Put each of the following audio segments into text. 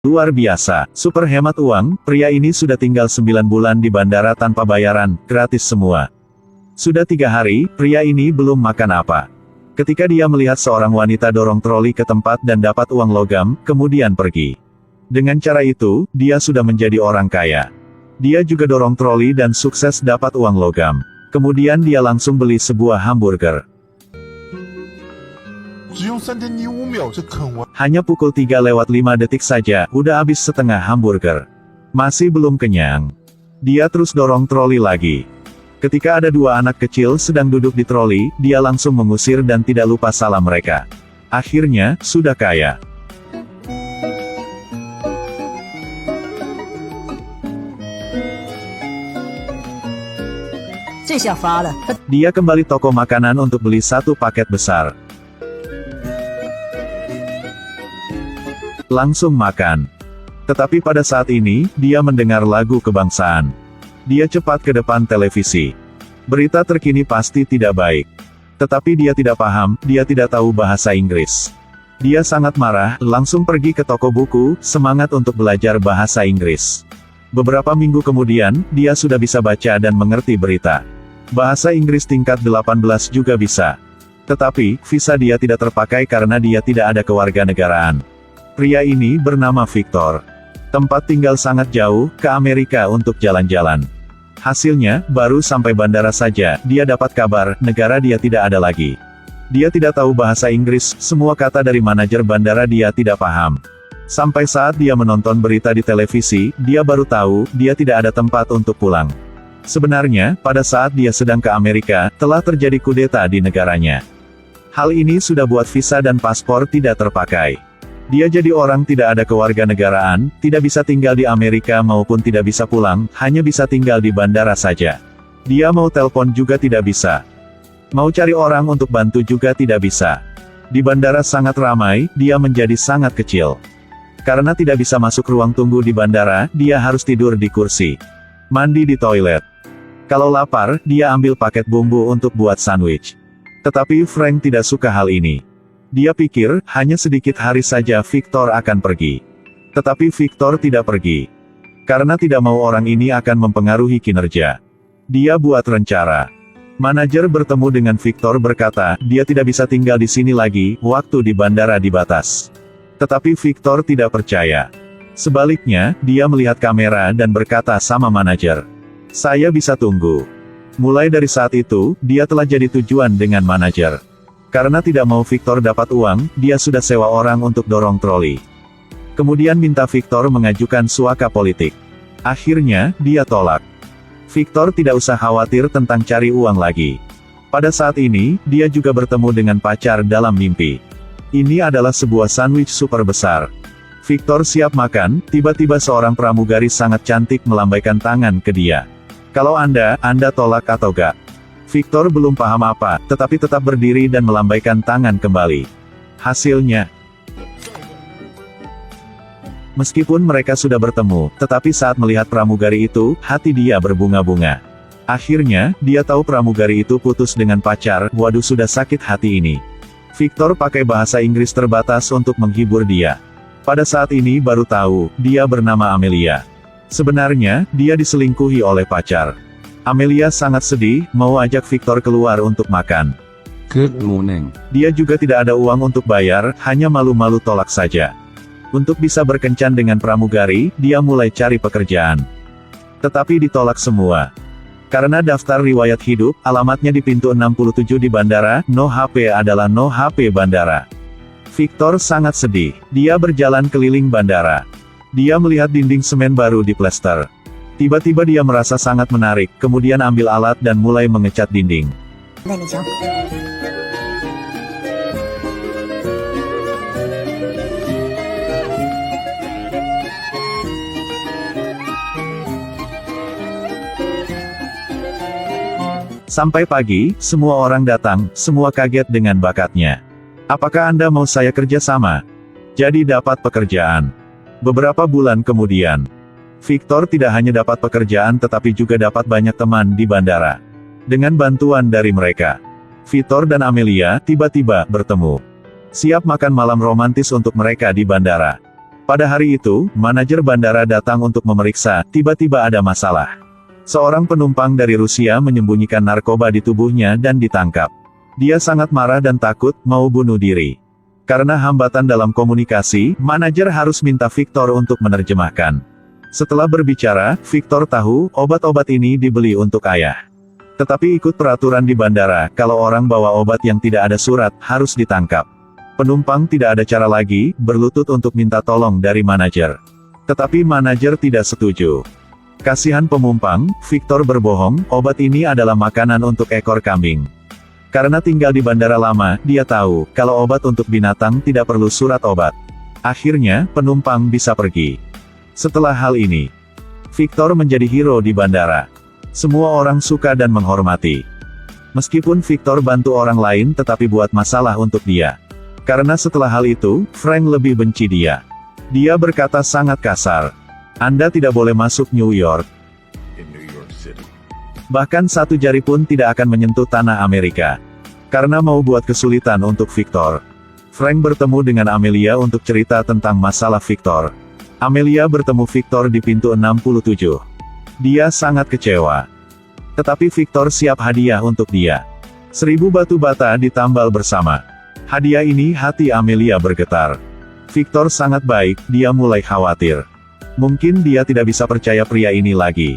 Luar biasa, super hemat uang, pria ini sudah tinggal 9 bulan di bandara tanpa bayaran, gratis semua. Sudah 3 hari, pria ini belum makan apa. Ketika dia melihat seorang wanita dorong troli ke tempat dan dapat uang logam, kemudian pergi. Dengan cara itu, dia sudah menjadi orang kaya. Dia juga dorong troli dan sukses dapat uang logam. Kemudian dia langsung beli sebuah hamburger. Hanya pukul 3:05 saja, udah habis setengah hamburger. Masih belum kenyang. Dia terus dorong troli lagi. Ketika ada 2 anak kecil sedang duduk di troli, dia langsung mengusir dan tidak lupa salam mereka. Akhirnya, sudah kaya. Dia kembali toko makanan untuk beli 1 paket besar. Langsung makan. Tetapi pada saat ini, dia mendengar lagu kebangsaan. Dia cepat ke depan televisi. Berita terkini pasti tidak baik. Tetapi dia tidak paham, dia tidak tahu bahasa Inggris. Dia sangat marah, langsung pergi ke toko buku, semangat untuk belajar bahasa Inggris. Beberapa minggu kemudian, dia sudah bisa baca dan mengerti berita. Bahasa Inggris tingkat 18 juga bisa. Tetapi, visa dia tidak terpakai karena dia tidak ada kewarganegaraan. Pria ini bernama Victor. Tempat tinggal sangat jauh, ke Amerika untuk jalan-jalan. Hasilnya, baru sampai bandara saja, dia dapat kabar, negara dia tidak ada lagi. Dia tidak tahu bahasa Inggris, semua kata dari manajer bandara dia tidak paham. Sampai saat dia menonton berita di televisi, dia baru tahu, dia tidak ada tempat untuk pulang. Sebenarnya, pada saat dia sedang ke Amerika, telah terjadi kudeta di negaranya. Hal ini sudah buat visa dan paspor tidak terpakai. Dia jadi orang tidak ada kewarganegaraan, tidak bisa tinggal di Amerika maupun tidak bisa pulang, hanya bisa tinggal di bandara saja. Dia mau telepon juga tidak bisa. Mau cari orang untuk bantu juga tidak bisa. Di bandara sangat ramai, dia menjadi sangat kecil. Karena tidak bisa masuk ruang tunggu di bandara, dia harus tidur di kursi. Mandi di toilet. Kalau lapar, dia ambil paket bumbu untuk buat sandwich. Tetapi Frank tidak suka hal ini. Dia pikir, hanya sedikit hari saja Victor akan pergi. Tetapi Victor tidak pergi. Karena tidak mau orang ini akan mempengaruhi kinerja. Dia buat rencana. Manajer bertemu dengan Victor berkata, dia tidak bisa tinggal di sini lagi, waktu di bandara dibatas. Tetapi Victor tidak percaya. Sebaliknya, dia melihat kamera dan berkata sama manajer, "Saya bisa tunggu." Mulai dari saat itu, dia telah jadi tujuan dengan manajer. Karena tidak mau Victor dapat uang, dia sudah sewa orang untuk dorong troli. Kemudian minta Victor mengajukan suaka politik. Akhirnya, dia tolak. Victor tidak usah khawatir tentang cari uang lagi. Pada saat ini, dia juga bertemu dengan pacar dalam mimpi. Ini adalah sebuah sandwich super besar. Victor siap makan, tiba-tiba seorang pramugari sangat cantik melambaikan tangan ke dia. Kalau Anda tolak atau gak? Victor belum paham apa, tetapi tetap berdiri dan melambaikan tangan kembali. Hasilnya, meskipun mereka sudah bertemu, tetapi saat melihat pramugari itu, hati dia berbunga-bunga. Akhirnya, dia tahu pramugari itu putus dengan pacar, waduh sudah sakit hati ini. Victor pakai bahasa Inggris terbatas untuk menghibur dia. Pada saat ini baru tahu, dia bernama Amelia. Sebenarnya, dia diselingkuhi oleh pacar. Amelia sangat sedih, mau ajak Victor keluar untuk makan. Good morning. Dia juga tidak ada uang untuk bayar, hanya malu-malu tolak saja. Untuk bisa berkencan dengan pramugari, dia mulai cari pekerjaan. Tetapi ditolak semua. Karena daftar riwayat hidup, alamatnya di pintu 67 di bandara, no HP adalah no HP bandara. Victor sangat sedih. Dia berjalan keliling bandara. Dia melihat dinding semen baru diplester. Tiba-tiba dia merasa sangat menarik, kemudian ambil alat dan mulai mengecat dinding. Sampai pagi, semua orang datang, semua kaget dengan bakatnya. Apakah Anda mau saya kerja sama? Jadi dapat pekerjaan. Beberapa bulan kemudian, Victor tidak hanya dapat pekerjaan tetapi juga dapat banyak teman di bandara. Dengan bantuan dari mereka, Victor dan Amelia tiba-tiba bertemu. Siap makan malam romantis untuk mereka di bandara. Pada hari itu, manajer bandara datang untuk memeriksa, tiba-tiba ada masalah. Seorang penumpang dari Rusia menyembunyikan narkoba di tubuhnya dan ditangkap. Dia sangat marah dan takut, mau bunuh diri. Karena hambatan dalam komunikasi, manajer harus minta Victor untuk menerjemahkan. Setelah berbicara, Victor tahu, obat-obat ini dibeli untuk ayah. Tetapi ikut peraturan di bandara, kalau orang bawa obat yang tidak ada surat, harus ditangkap. Penumpang tidak ada cara lagi, berlutut untuk minta tolong dari manajer. Tetapi manajer tidak setuju. Kasihan penumpang, Victor berbohong, obat ini adalah makanan untuk ekor kambing. Karena tinggal di bandara lama, dia tahu, kalau obat untuk binatang tidak perlu surat obat. Akhirnya, penumpang bisa pergi. Setelah hal ini, Victor menjadi hero di bandara. Semua orang suka dan menghormati. Meskipun Victor bantu orang lain tetapi buat masalah untuk dia. Karena setelah hal itu, Frank lebih benci dia. Dia berkata sangat kasar. Anda tidak boleh masuk New York. Bahkan satu jari pun tidak akan menyentuh tanah Amerika. Karena mau buat kesulitan untuk Victor. Frank bertemu dengan Amelia untuk cerita tentang masalah Victor. Amelia bertemu Victor di pintu 67. Dia sangat kecewa. Tetapi Victor siap hadiah untuk dia. 1000 batu bata ditambal bersama. Hadiah ini hati Amelia bergetar. Victor sangat baik, dia mulai khawatir. Mungkin dia tidak bisa percaya pria ini lagi.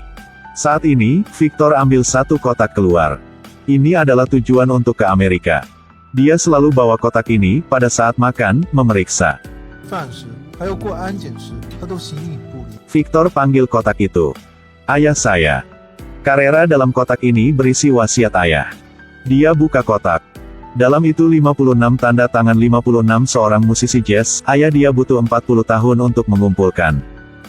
Saat ini, Victor ambil satu kotak keluar. Ini adalah tujuan untuk ke Amerika. Dia selalu bawa kotak ini, pada saat makan, memeriksa. Victor panggil kotak itu. Ayah saya. Carrera dalam kotak ini berisi wasiat ayah. Dia buka kotak. Dalam itu 56 tanda tangan 56 seorang musisi jazz, ayah dia butuh 40 tahun untuk mengumpulkan.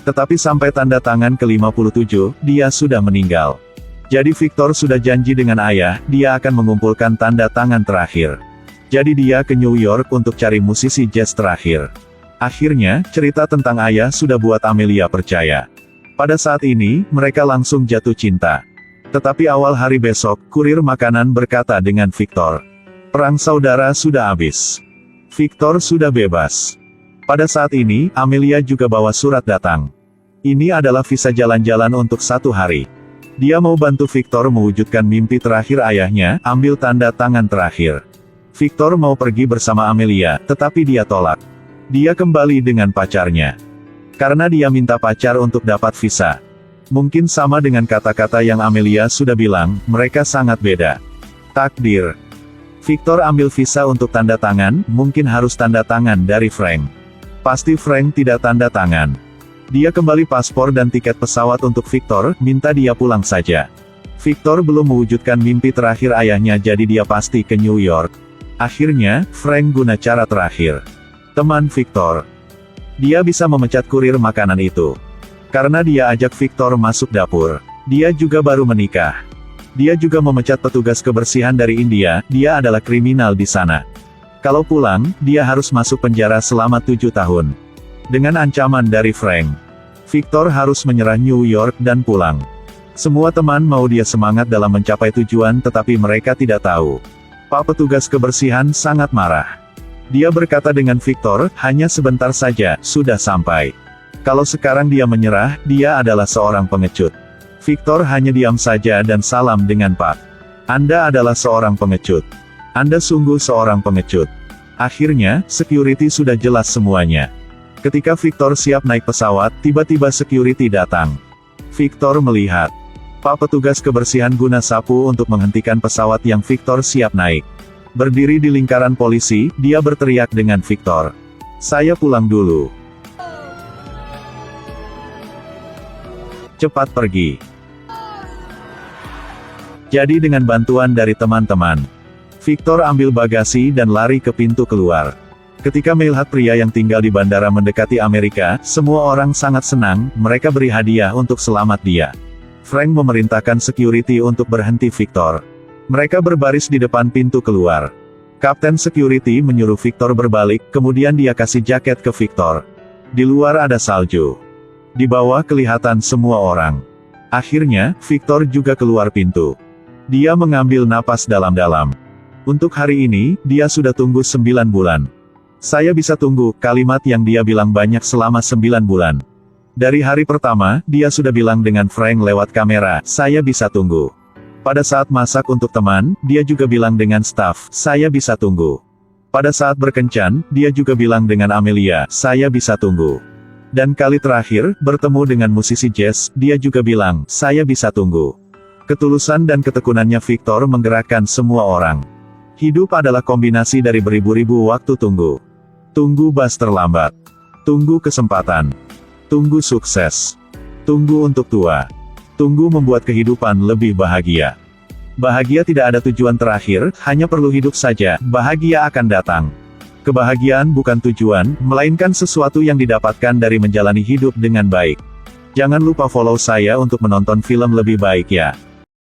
Tetapi sampai tanda tangan ke-57, dia sudah meninggal. Jadi Victor sudah janji dengan ayah, dia akan mengumpulkan tanda tangan terakhir. Jadi dia ke New York untuk cari musisi jazz terakhir. Akhirnya, cerita tentang ayah sudah buat Amelia percaya. Pada saat ini, mereka langsung jatuh cinta. Tetapi awal hari besok, kurir makanan berkata dengan Victor. Perang saudara sudah habis. Victor sudah bebas. Pada saat ini, Amelia juga bawa surat datang. Ini adalah visa jalan-jalan untuk 1 hari. Dia mau bantu Victor mewujudkan mimpi terakhir ayahnya, ambil tanda tangan terakhir. Victor mau pergi bersama Amelia, tetapi dia tolak. Dia kembali dengan pacarnya. Karena dia minta pacar untuk dapat visa. Mungkin sama dengan kata-kata yang Amelia sudah bilang, mereka sangat beda. Takdir. Victor ambil visa untuk tanda tangan, mungkin harus tanda tangan dari Frank. Pasti Frank tidak tanda tangan. Dia kembali paspor dan tiket pesawat untuk Victor, minta dia pulang saja. Victor belum mewujudkan mimpi terakhir ayahnya jadi dia pasti ke New York. Akhirnya, Frank guna cara terakhir. Teman Victor. Dia bisa memecat kurir makanan itu. Karena dia ajak Victor masuk dapur. Dia juga baru menikah. Dia juga memecat petugas kebersihan dari India, dia adalah kriminal di sana. Kalau pulang, dia harus masuk penjara selama 7 tahun. Dengan ancaman dari Frank. Victor harus menyerah New York dan pulang. Semua teman mau dia semangat dalam mencapai tujuan tetapi mereka tidak tahu. Pak petugas kebersihan sangat marah. Dia berkata dengan Victor, hanya sebentar saja, sudah sampai. Kalau sekarang dia menyerah, dia adalah seorang pengecut. Victor hanya diam saja dan salam dengan Pak. Anda adalah seorang pengecut. Anda sungguh seorang pengecut. Akhirnya, security sudah jelas semuanya. Ketika Victor siap naik pesawat, tiba-tiba security datang. Victor melihat. Pak petugas kebersihan guna sapu untuk menghentikan pesawat yang Victor siap naik. Berdiri di lingkaran polisi, dia berteriak dengan Victor. Saya pulang dulu. Cepat pergi. Jadi dengan bantuan dari teman-teman, Victor ambil bagasi dan lari ke pintu keluar. Ketika melihat pria yang tinggal di bandara mendekati Amerika, semua orang sangat senang, mereka beri hadiah untuk selamat dia. Frank memerintahkan security untuk berhenti Victor. Mereka berbaris di depan pintu keluar. Kapten security menyuruh Victor berbalik, kemudian dia kasih jaket ke Victor. Di luar ada salju. Di bawah kelihatan semua orang. Akhirnya, Victor juga keluar pintu. Dia mengambil napas dalam-dalam. Untuk hari ini, dia sudah tunggu 9 bulan. Saya bisa tunggu, kalimat yang dia bilang banyak selama 9 bulan. Dari hari pertama, dia sudah bilang dengan frank lewat kamera, saya bisa tunggu. Pada saat masak untuk teman, dia juga bilang dengan staf, saya bisa tunggu. Pada saat berkencan, dia juga bilang dengan Amelia, saya bisa tunggu. Dan kali terakhir, bertemu dengan musisi jazz, dia juga bilang, saya bisa tunggu. Ketulusan dan ketekunannya Victor menggerakkan semua orang. Hidup adalah kombinasi dari beribu-ribu waktu tunggu. Tunggu bus terlambat. Tunggu kesempatan. Tunggu sukses. Tunggu untuk tua. Tunggu membuat kehidupan lebih bahagia. Bahagia tidak ada tujuan terakhir, hanya perlu hidup saja, bahagia akan datang. Kebahagiaan bukan tujuan, melainkan sesuatu yang didapatkan dari menjalani hidup dengan baik. Jangan lupa follow saya untuk menonton film lebih baik ya.